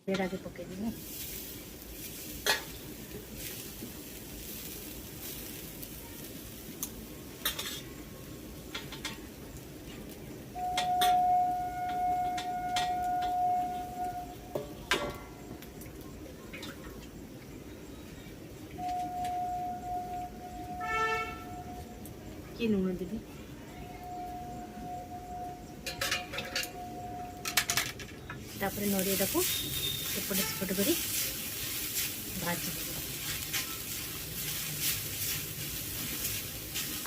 फिर आगे पके देंगे। कि लुण देवी तापर नड़िया को एपट सेपट कर भाजी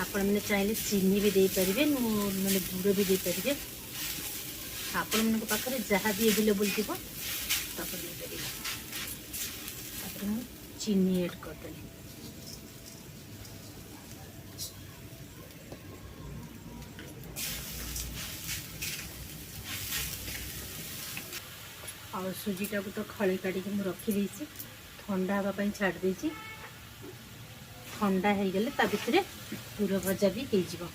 आपण मैंने चाहिए चीनी भी दे पारे मैंने गुड़ भी दे पारे आपण मन पाखे जहाँ भी एवेलेबल थी चीनी ऐड करदेली। और सुजीटा को तो खड़ी काटी मुझे रखी ठंडा हाँपाई छाड़ देती ठंडा हो गले ता भितर पूरा भजा भी हो।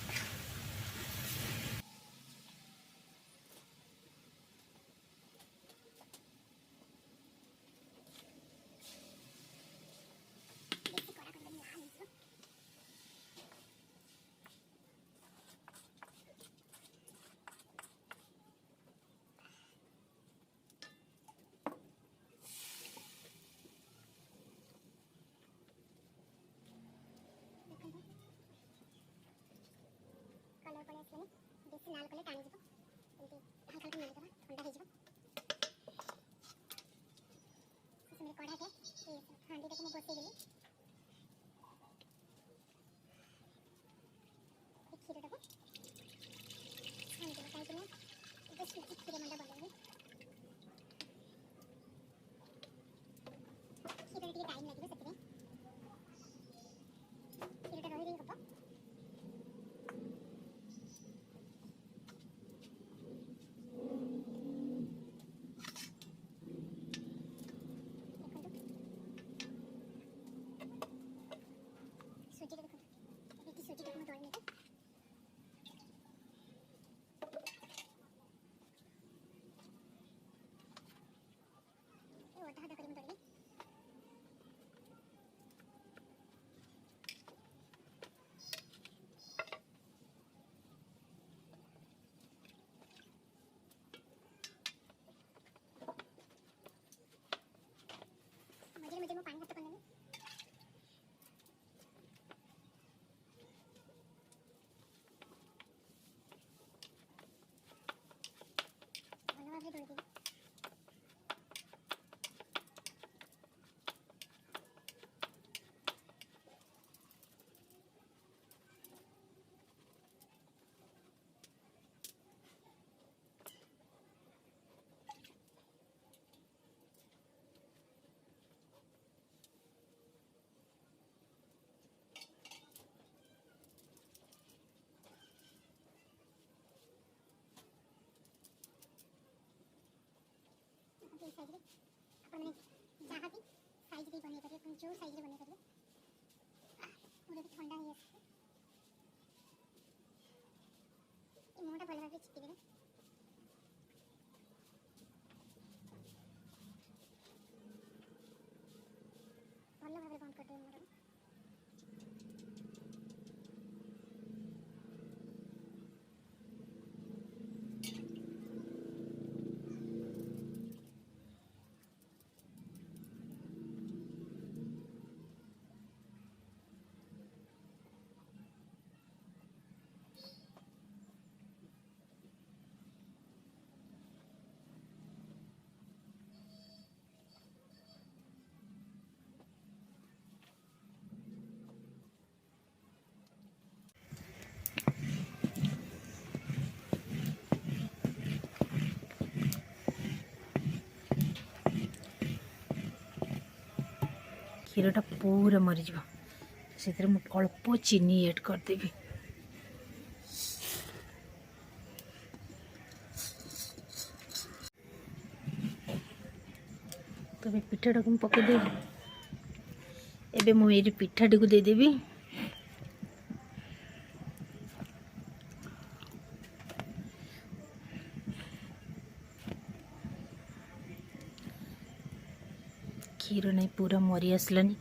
बेसी लाल कले टाणी जिवो एमती हल्का हल्का मेल दबा ठंडा हो जिवो मेरे कड़ा है ये हांडी तक मैं बसई देली क्षीर टाको छाणी देली कहीं जस्ट क्षीर मंडा बनइबी क्षीर टिके टाइम लगे से क्षीरटा रही रही हम सुजी देखो सुजी टाको मैं दौड़ने ओटा हाथ कर दौड़े मजे मजे में पानी हाथ करने भल भाव दौड़ देवी ये साइज रे अपन मैंने जहाँ भी साइज भी बने करिए जो साइज रे बने करिए पूरा भी ठंडा है ये मोटा भल भाव चिपी देवे भल भाव बंद कर देवे मोटा क्षीरटा पूरा मरीज से अल्प चीनी ऐड करदेवी तो पिठाटा को पकईदेवी एबे मुझे पिठाटी को देदेवी क्षीर नहीं पूरा मरी आसलानी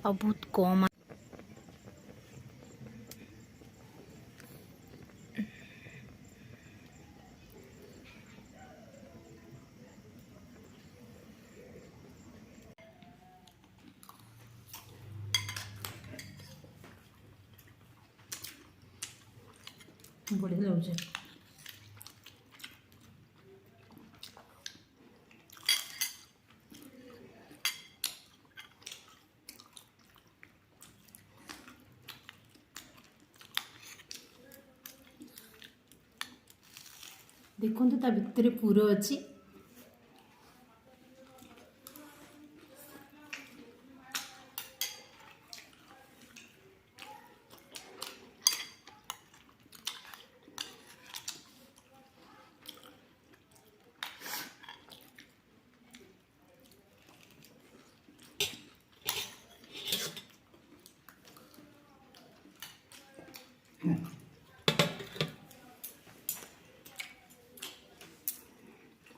आ बहुत कम बढ़िया लगे देखो ता भितर पूर अच्छी